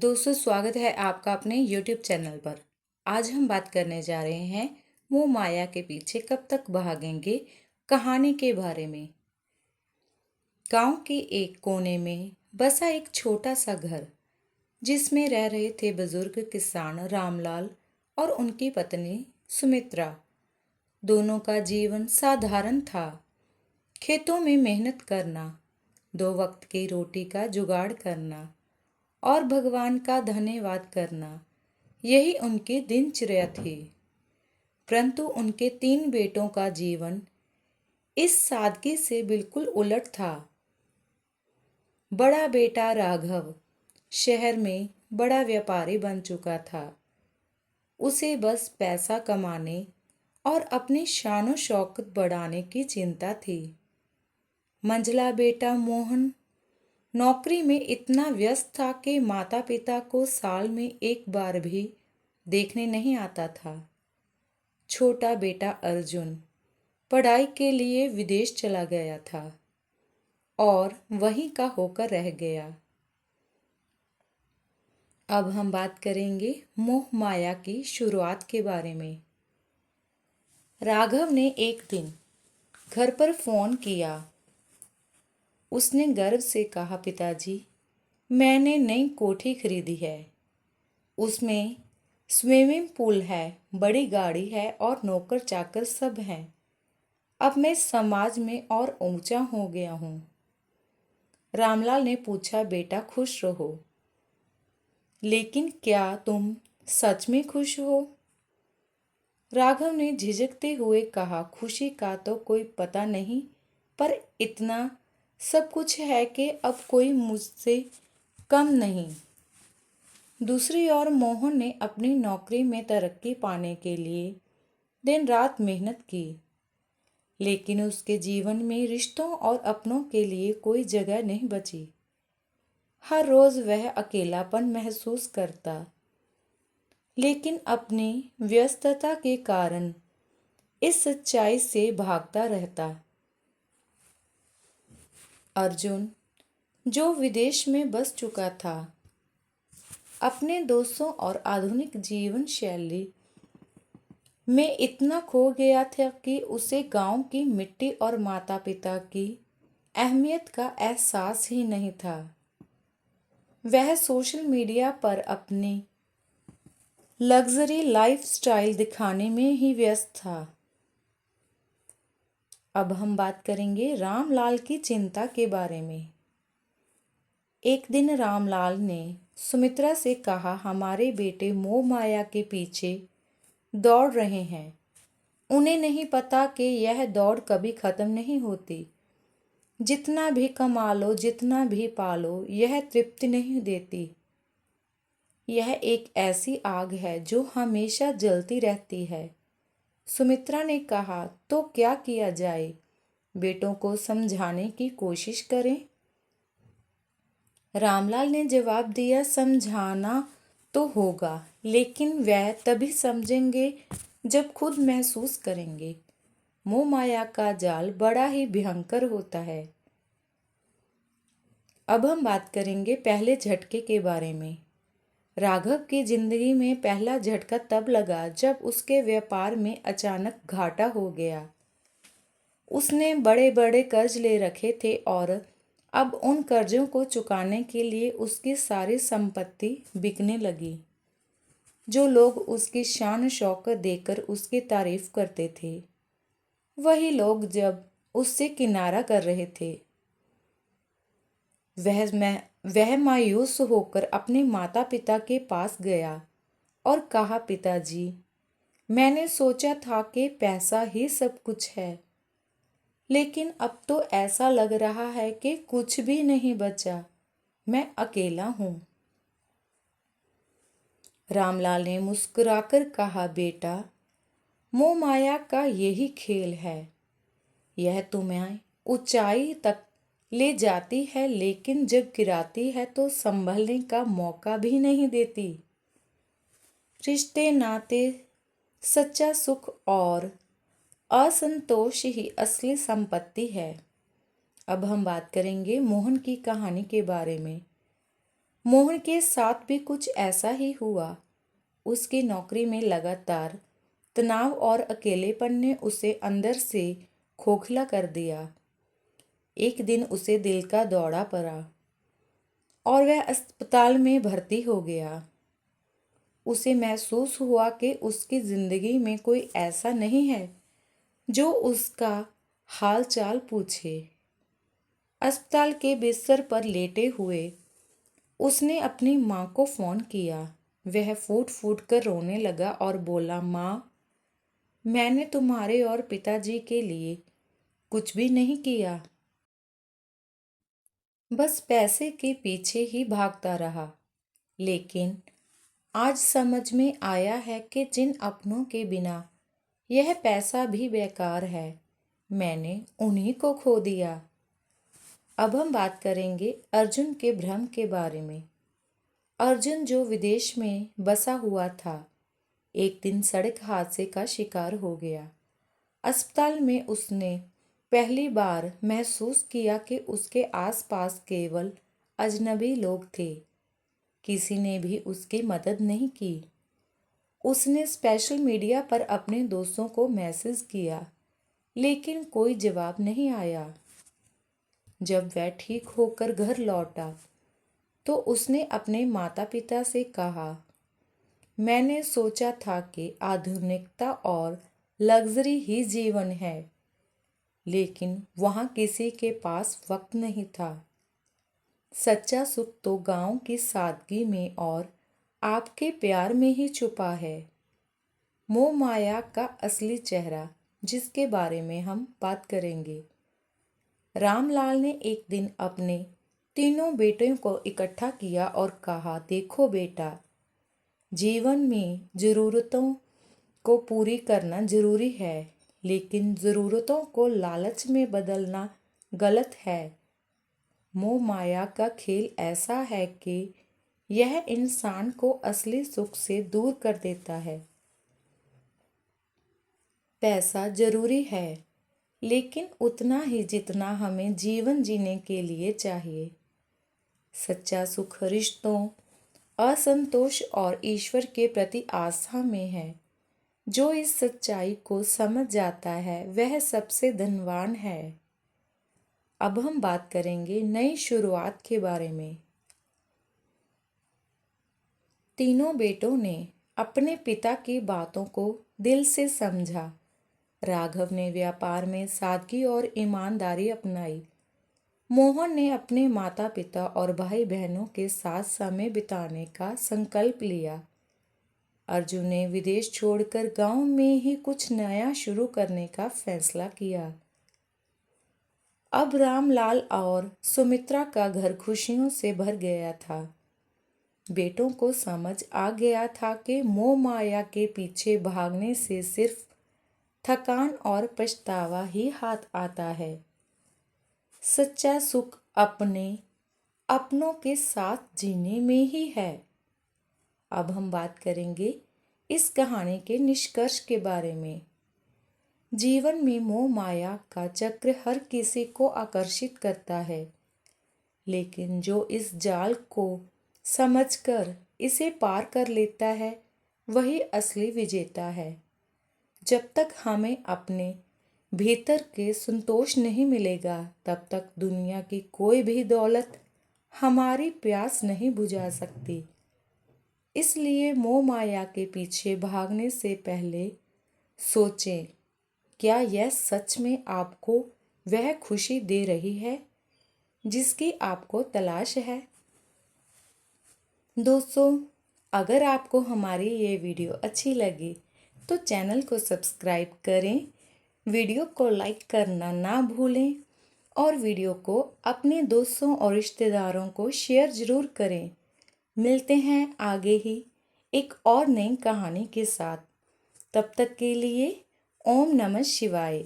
दोस्तों, स्वागत है आपका अपने YouTube चैनल पर। आज हम बात करने जा रहे हैं मोह माया के पीछे कब तक भागेंगे कहानी के बारे में। गांव के एक कोने में बसा एक छोटा सा घर, जिसमें रह रहे थे बुजुर्ग किसान रामलाल और उनकी पत्नी सुमित्रा। दोनों का जीवन साधारण था। खेतों में मेहनत करना, 2 वक्त की रोटी का जुगाड़ करना और भगवान का धन्यवाद करना, यही उनकी दिनचर्या थी। परंतु उनके 3 बेटों का जीवन इस सादगी से बिल्कुल उलट था। बड़ा बेटा राघव शहर में बड़ा व्यापारी बन चुका था। उसे बस पैसा कमाने और अपनी शानो शौकत बढ़ाने की चिंता थी। मंझला बेटा मोहन नौकरी में इतना व्यस्त था कि माता पिता को साल में एक बार भी देखने नहीं आता था। छोटा बेटा अर्जुन पढ़ाई के लिए विदेश चला गया था और वहीं का होकर रह गया। अब हम बात करेंगे मोह माया की शुरुआत के बारे में। राघव ने एक दिन घर पर फोन किया। उसने गर्व से कहा, पिताजी, मैंने नई कोठी खरीदी है। उसमें स्विमिंग पूल है, बड़ी गाड़ी है और नौकर चाकर सब हैं। अब मैं समाज में और ऊंचा हो गया हूँ। रामलाल ने पूछा, बेटा खुश रहो, लेकिन क्या तुम सच में खुश हो? राघव ने झिझकते हुए कहा, खुशी का तो कोई पता नहीं, पर इतना सब कुछ है कि अब कोई मुझसे कम नहीं। दूसरी ओर मोहन ने अपनी नौकरी में तरक्की पाने के लिए दिन रात मेहनत की, लेकिन उसके जीवन में रिश्तों और अपनों के लिए कोई जगह नहीं बची। हर रोज वह अकेलापन महसूस करता, लेकिन अपनी व्यस्तता के कारण इस सच्चाई से भागता रहता। अर्जुन, जो विदेश में बस चुका था, अपने दोस्तों और आधुनिक जीवन शैली में इतना खो गया था कि उसे गांव की मिट्टी और माता पिता की अहमियत का एहसास ही नहीं था। वह सोशल मीडिया पर अपनी लग्जरी लाइफस्टाइल दिखाने में ही व्यस्त था। अब हम बात करेंगे रामलाल की चिंता के बारे में। एक दिन रामलाल ने सुमित्रा से कहा, हमारे बेटे मोह माया के पीछे दौड़ रहे हैं। उन्हें नहीं पता कि यह दौड़ कभी खत्म नहीं होती। जितना भी कमा लो, जितना भी पालो, यह तृप्ति नहीं देती। यह एक ऐसी आग है जो हमेशा जलती रहती है। सुमित्रा ने कहा, तो क्या किया जाए? बेटों को समझाने की कोशिश करें। रामलाल ने जवाब दिया, समझाना तो होगा, लेकिन वह तभी समझेंगे जब खुद महसूस करेंगे। मोह माया का जाल बड़ा ही भयंकर होता है। अब हम बात करेंगे पहले झटके के बारे में। राघव की जिंदगी में पहला झटका तब लगा जब उसके व्यापार में अचानक घाटा हो गया। उसने बड़े बड़े कर्ज ले रखे थे और अब उन कर्जों को चुकाने के लिए उसकी सारी संपत्ति बिकने लगी। जो लोग उसकी शान शौकत देखकर उसकी तारीफ करते थे, वही लोग जब उससे किनारा कर रहे थे। वह मायूस होकर अपने माता पिता के पास गया और कहा, पिताजी, मैंने सोचा था कि पैसा ही सब कुछ है, लेकिन अब तो ऐसा लग रहा है कि कुछ भी नहीं बचा। मैं अकेला हूँ। रामलाल ने मुस्कुराकर कहा, बेटा, मोह माया का यही खेल है। यह तुम्हें ऊंचाई तक ले जाती है, लेकिन जब गिराती है तो संभलने का मौका भी नहीं देती। रिश्ते, नाते, सच्चा सुख और असंतोष ही असली संपत्ति है। अब हम बात करेंगे मोहन की कहानी के बारे में। मोहन के साथ भी कुछ ऐसा ही हुआ। उसकी नौकरी में लगातार तनाव और अकेलेपन ने उसे अंदर से खोखला कर दिया। एक दिन उसे दिल का दौरा पड़ा और वह अस्पताल में भर्ती हो गया। उसे महसूस हुआ कि उसकी जिंदगी में कोई ऐसा नहीं है जो उसका हाल चाल पूछे। अस्पताल के बिस्तर पर लेटे हुए उसने अपनी माँ को फ़ोन किया। वह फूट फूट कर रोने लगा और बोला, माँ, मैंने तुम्हारे और पिताजी के लिए कुछ भी नहीं किया, बस पैसे के पीछे ही भागता रहा। लेकिन आज समझ में आया है कि जिन अपनों के बिना यह पैसा भी बेकार है, मैंने उन्हीं को खो दिया। अब हम बात करेंगे अर्जुन के भ्रम के बारे में। अर्जुन जो विदेश में बसा हुआ था, एक दिन सड़क हादसे का शिकार हो गया। अस्पताल में उसने पहली बार महसूस किया कि उसके आसपास केवल अजनबी लोग थे। किसी ने भी उसकी मदद नहीं की। उसने सोशल मीडिया पर अपने दोस्तों को मैसेज किया, लेकिन कोई जवाब नहीं आया। जब वह ठीक होकर घर लौटा तो उसने अपने माता पिता से कहा, मैंने सोचा था कि आधुनिकता और लग्जरी ही जीवन है, लेकिन वहाँ किसी के पास वक्त नहीं था। सच्चा सुख तो गांव की सादगी में और आपके प्यार में ही छुपा है। मोह माया का असली चेहरा, जिसके बारे में हम बात करेंगे। रामलाल ने एक दिन अपने तीनों बेटों को इकट्ठा किया और कहा, देखो बेटा, जीवन में ज़रूरतों को पूरी करना जरूरी है, लेकिन ज़रूरतों को लालच में बदलना गलत है। मोह माया का खेल ऐसा है कि यह इंसान को असली सुख से दूर कर देता है। पैसा जरूरी है, लेकिन उतना ही जितना हमें जीवन जीने के लिए चाहिए। सच्चा सुख रिश्तों, असंतोष और ईश्वर के प्रति आस्था में है। जो इस सच्चाई को समझ जाता है वह सबसे धनवान है। अब हम बात करेंगे नई शुरुआत के बारे में। तीनों बेटों ने अपने पिता की बातों को दिल से समझा। राघव ने व्यापार में सादगी और ईमानदारी अपनाई। मोहन ने अपने माता पिता और भाई बहनों के साथ समय बिताने का संकल्प लिया। अर्जुन ने विदेश छोड़कर गांव में ही कुछ नया शुरू करने का फैसला किया। अब रामलाल और सुमित्रा का घर खुशियों से भर गया था। बेटों को समझ आ गया था कि मोह माया के पीछे भागने से सिर्फ थकान और पछतावा ही हाथ आता है। सच्चा सुख अपने अपनों के साथ जीने में ही है। अब हम बात करेंगे इस कहानी के निष्कर्ष के बारे में। जीवन में मोह माया का चक्र हर किसी को आकर्षित करता है, लेकिन जो इस जाल को समझकर इसे पार कर लेता है वही असली विजेता है। जब तक हमें अपने भीतर के संतोष नहीं मिलेगा, तब तक दुनिया की कोई भी दौलत हमारी प्यास नहीं बुझा सकती। इसलिए मोह माया के पीछे भागने से पहले सोचें, क्या यह सच में आपको वह खुशी दे रही है जिसकी आपको तलाश है। दोस्तों, अगर आपको हमारी ये वीडियो अच्छी लगी तो चैनल को सब्सक्राइब करें, वीडियो को लाइक करना ना भूलें और वीडियो को अपने दोस्तों और रिश्तेदारों को शेयर ज़रूर करें। मिलते हैं आगे ही एक और नई कहानी के साथ। तब तक के लिए ओम नमः शिवाय।